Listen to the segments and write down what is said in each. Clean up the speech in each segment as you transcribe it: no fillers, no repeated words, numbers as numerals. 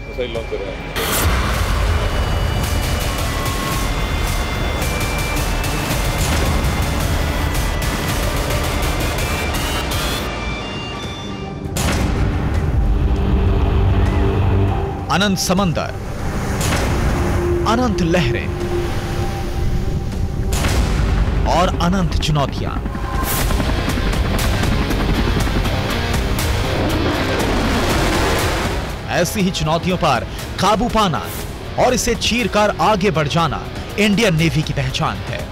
Missile launch कर रहे हैं। अनंत समंदर, अनंत लहरें और अनंत चुनौतियां। ऐसी ही चुनौतियों पर काबू पाना और इसे चीरकर आगे बढ़ जाना इंडियन नेवी की पहचान है।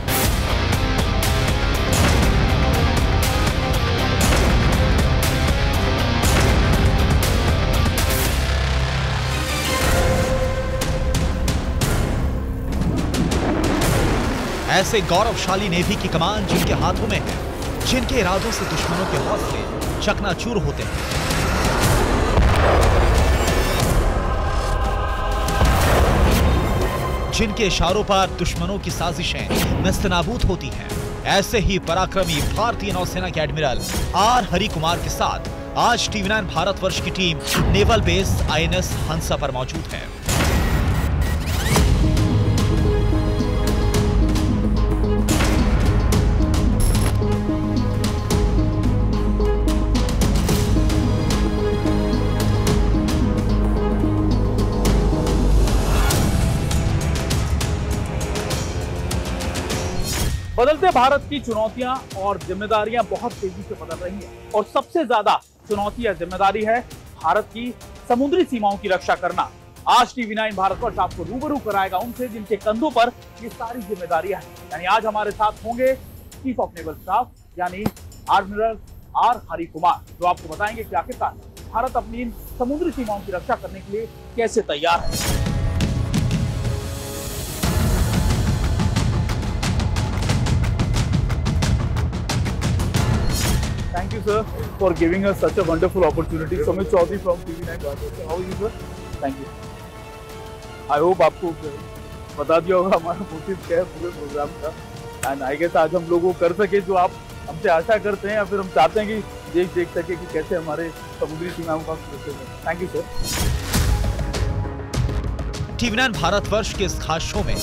ऐसे गौरवशाली नेवी की कमान जिनके हाथों में है, जिनके इरादों से दुश्मनों के हौसले चकनाचूर होते हैं, जिनके इशारों पर दुश्मनों की साजिशें नस्तनाबूद होती हैं। ऐसे ही पराक्रमी भारतीय नौसेना के एडमिरल आर हरि कुमार के साथ आज TV9 भारतवर्ष की टीम नेवल बेस INS हंसा पर मौजूद है। बदलते भारत की चुनौतियां और जिम्मेदारियां बहुत तेजी से बदल रही हैं और सबसे ज्यादा चुनौती या जिम्मेदारी है भारत की समुद्री सीमाओं की रक्षा करना। आज TV9 भारतवर्ष आपको रूबरू कराएगा उनसे जिनके कंधों पर ये सारी जिम्मेदारियां हैं। यानी आज हमारे साथ होंगे चीफ ऑफ नेवल स्टाफ यानी एडमिरल आर हरि कुमार, जो आपको बताएंगे कि आखिरकार भारत अपनी इन समुद्री सीमाओं की रक्षा करने के लिए कैसे तैयार है। Thank you, sir, for giving us such a wonderful opportunity. Sumit Chaudhary from TV9 Bhartवर्ष. How are you, sir? Thank you. I hope आपको बता दिया होगा हमारा मोटिव क्या है पूरे प्रोग्राम का। एंड आई गेस आज हम लोग वो कर सके जो आप हमसे आशा करते हैं या फिर हम चाहते हैं कि देख सके कि कैसे हमारे समुद्री सीमाओं का सुरक्षा है। Thank you sir. TV9 Bharatvarsh के इस खास शो में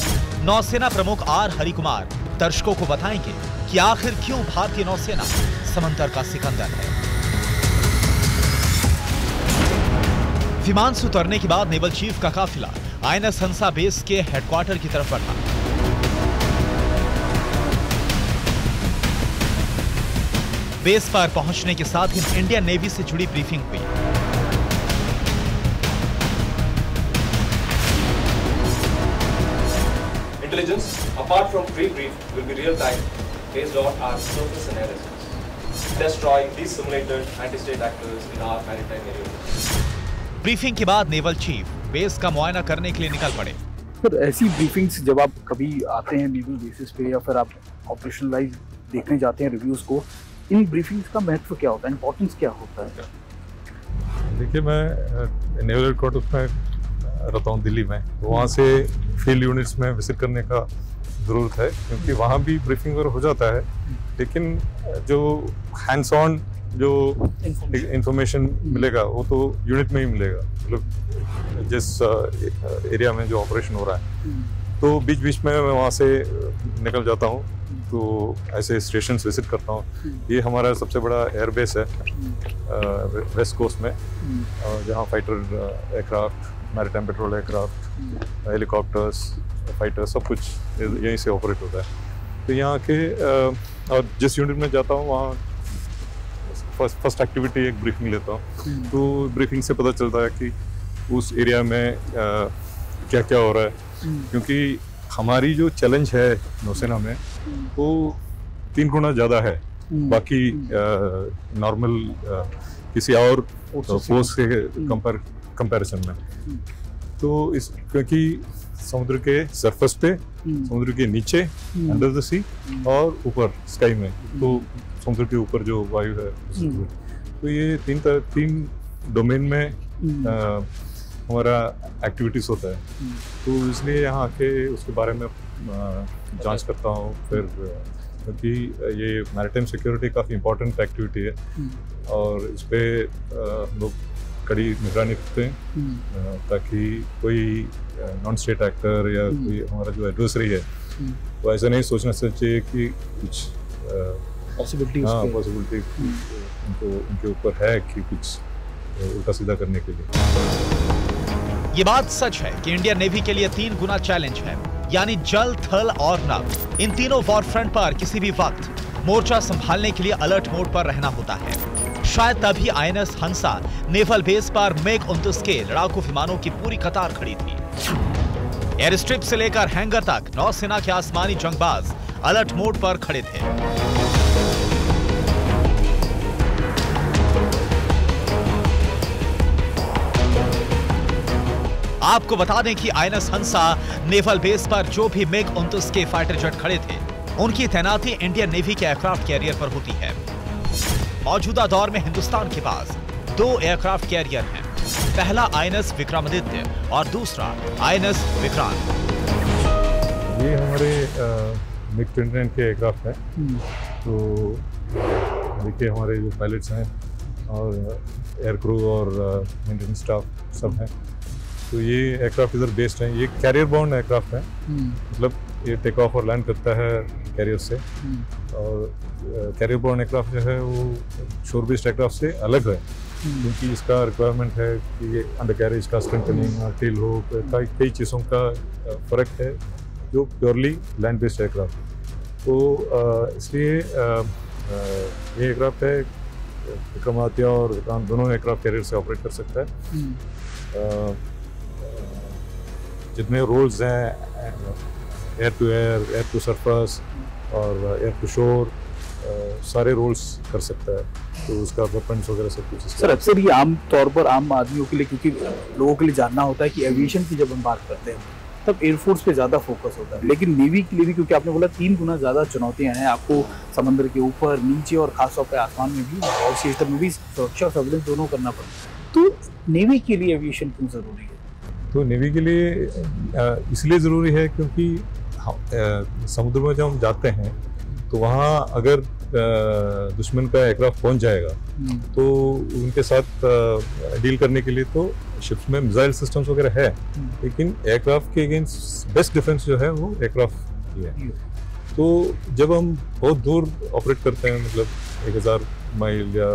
नौसेना प्रमुख आर हरि कुमार दर्शकों को बताएंगे कि आखिर क्यों भारतीय नौसेना समंदर का सिकंदर है। विमान से उतरने के बाद नेवल चीफ का काफिला INS हंसा बेस के हेडक्वार्टर की तरफ बढ़ा। बेस पर पहुंचने के साथ ही इंडियन नेवी से जुड़ी ब्रीफिंग हुई। Intelligence, apart from pre-brief, will be real-time based on our surface analysis. Destroying these simulated anti-state actors in our maritime area. Briefing के बाद नेवल चीफ बेस का मुआयना करने के लिए निकल पड़े। सर, ऐसी ब्रीफिंग्स जब आप कभी आते हैं नेवल बेसिस पे या फिर आप ऑपरेशनलाइज देखने जाते हैं रिव्यूज को, इन ब्रीफिंग्स का महत्व क्या होता है, इंपॉर्टेंस क्या होता है? देखिए, मैं नेवल हेडक्वार्टर्स में रहता हूँ दिल्ली में, तो वहाँ से फील्ड यूनिट्स में विजिट करने का ज़रूरत है क्योंकि वहाँ भी ब्रीफिंग वगैरह हो जाता है, लेकिन जो हैंड्स ऑन जो इंफॉर्मेशन मिलेगा वो तो यूनिट में ही मिलेगा। मतलब जिस एरिया में जो ऑपरेशन हो रहा है, तो बीच बीच में मैं वहाँ से निकल जाता हूँ, तो ऐसे स्टेशन विजिट करता हूँ। ये हमारा सबसे बड़ा एयरबेस है वेस्ट कोस्ट में, जहाँ fighter aircraft, maritime petrol aircraft, helicopters, fighters सब कुछ यहीं से ऑपरेट होता है। तो यहाँ के और जिस यूनिट में जाता हूँ वहाँ फर्स्ट एक्टिविटी एक ब्रीफिंग लेता हूँ। तो ब्रीफिंग से पता चलता है कि उस एरिया में क्या क्या हो रहा है, क्योंकि हमारी जो चैलेंज है नौसेना में वो 3 गुना ज़्यादा है बाकी नॉर्मल किसी और फोर्स के कंपैरिजन में। तो इस क्योंकि समुद्र के सरफेस पे, समुद्र के नीचे अंडर द सी और ऊपर स्काई में, तो समुद्र के ऊपर जो वायु है, तो ये तीन डोमेन में हमारा एक्टिविटीज होता है। तो इसलिए यहाँ आके उसके बारे में जांच करता हूँ। फिर क्योंकि ये मैरीटाइम सिक्योरिटी काफ़ी इम्पोर्टेंट एक्टिविटी है और इस पर हम लोग कड़ी निगरानी रखते हैं ताकि कोई नॉन स्टेट एक्टर या कोई हमारा जो एडवर्सरी है वो ऐसा नहीं सोचना चाहिए कि कुछ पॉसिबिलिटी उनके ऊपर है कि कुछ उल्टा सीधा करने के लिए। ये बात सच है कि इंडियन नेवी के लिए 3 गुना चैलेंज है, यानी जल, थल और नभ। इन तीनों वॉर फ्रंट पर किसी भी वक्त मोर्चा संभालने के लिए अलर्ट मोड पर रहना होता है। शायद तभी INS हंसा नेवल बेस पर MiG-29 के लड़ाकू विमानों की पूरी कतार खड़ी थी। एयर स्ट्रिप से लेकर हैंगर तक नौसेना के आसमानी जंगबाज अलर्ट मोड पर खड़े थे। आपको बता दें कि INS हंसा नेवल बेस पर जो भी MiG-29 के फाइटर जेट खड़े थे, उनकी तैनाती इंडियन नेवी के एयरक्राफ्ट कैरियर पर होती है। मौजूदा दौर में हिंदुस्तान के पास 2 एयरक्राफ्ट कैरियर हैं। पहला INS विक्रमादित्य और दूसरा INS विक्रांत। ये हमारे MiG-29 के एयरक्राफ्ट हैं। तो देखिए हमारे जो पायलट्स हैं और एयर क्रू और मेंटेनेंस स्टाफ सब हैं। तो ये एयरक्राफ्ट इधर बेस्ड हैं। ये कैरियर बाउंड एयरक्राफ्ट है, मतलब ये टेक ऑफ और लैंड करता है कैरियर से। और कैरियर बाउंड एयरक्राफ्ट जो है वो शोर बेस्ड एयरक्राफ्ट से अलग है, क्योंकि इसका रिक्वायरमेंट है कि ये अंडर कैरेज का स्ट्रेंथनिंग और टेल हो, कई चीज़ों का फ़र्क है जो प्योरली लैंड बेस्ड एयरक्राफ्ट है। तो इसलिए ये एयरक्राफ्ट है विक्रमादित्य और विक्रांत दोनों एयरक्राफ्ट कैरियर से ऑपरेट कर सकता है। जितने रोल्स हैं एयर टू सरफेस और एयर टू शोर, सारे रोल्स कर सकता है। तो उसका वेपन्स वगैरह सब कुछ। सर अक्सर ये आम तौर पर आम आदमियों के लिए, क्योंकि लोगों के लिए जानना होता है कि एविएशन की जब हम बात करते हैं तब एयरफोर्स पे ज़्यादा फोकस होता है, लेकिन नेवी के लिए भी, क्योंकि आपने बोला 3 गुना ज़्यादा चुनौतियाँ हैं आपको समंदर के ऊपर, नीचे और खासतौर पर आसमान में भी, और क्षेत्र में भी सुरक्षा और सर्विलेंस दोनों करना पड़ता है। तो नेवी के लिए एविएशन क्यों ज़रूरी है? तो नेवी के लिए इसलिए ज़रूरी है क्योंकि समुद्र में जब हम जाते हैं तो वहाँ अगर दुश्मन का एयरक्राफ्ट पहुँच जाएगा तो उनके साथ डील करने के लिए तो शिप्स में मिसाइल सिस्टम्स वगैरह है, लेकिन एयरक्राफ्ट के अगेंस्ट बेस्ट डिफेंस जो है वो एयरक्राफ्ट ही है। तो जब हम बहुत दूर ऑपरेट करते हैं, मतलब 1000 माइल या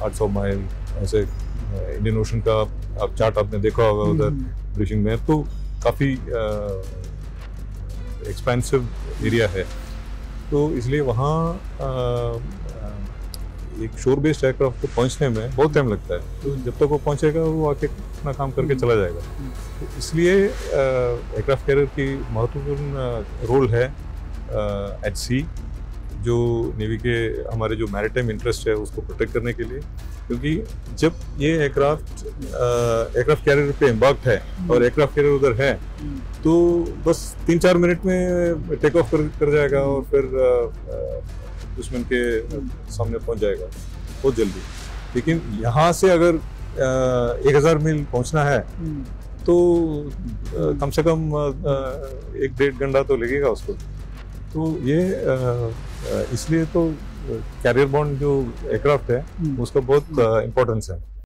800 माइल ऐसे, इंडियन ओशन का आप चार्ट आपने देखा होगा उधर ब्रीफिंग में, तो काफ़ी एक्सपेंसिव एरिया है। तो इसलिए वहाँ एक शोर बेस्ड एयरक्राफ्ट को पहुँचने में बहुत टाइम लगता है। तो जब तक वो पहुँचेगा वो आके अपना काम करके चला जाएगा। तो इसलिए एयरक्राफ्ट कैरियर की महत्वपूर्ण रोल है एट सी, जो नेवी के हमारे जो मैरिटाइम इंटरेस्ट है उसको प्रोटेक्ट करने के लिए। क्योंकि जब ये एयरक्राफ्ट कैरियर पे एम्बार्क्ड है और एयरक्राफ्ट कैरियर उधर है तो बस 3-4 मिनट में टेक ऑफ कर जाएगा और फिर दुश्मन के सामने पहुंच जाएगा बहुत जल्दी। लेकिन यहाँ से अगर 1000 मील पहुंचना है तो कम से कम 1-1.5 घंटा तो लगेगा उसको। तो ये इसलिए तो कैरियर बाउंड जो एयरक्राफ्ट है उसका बहुत इम्पोर्टेंस है।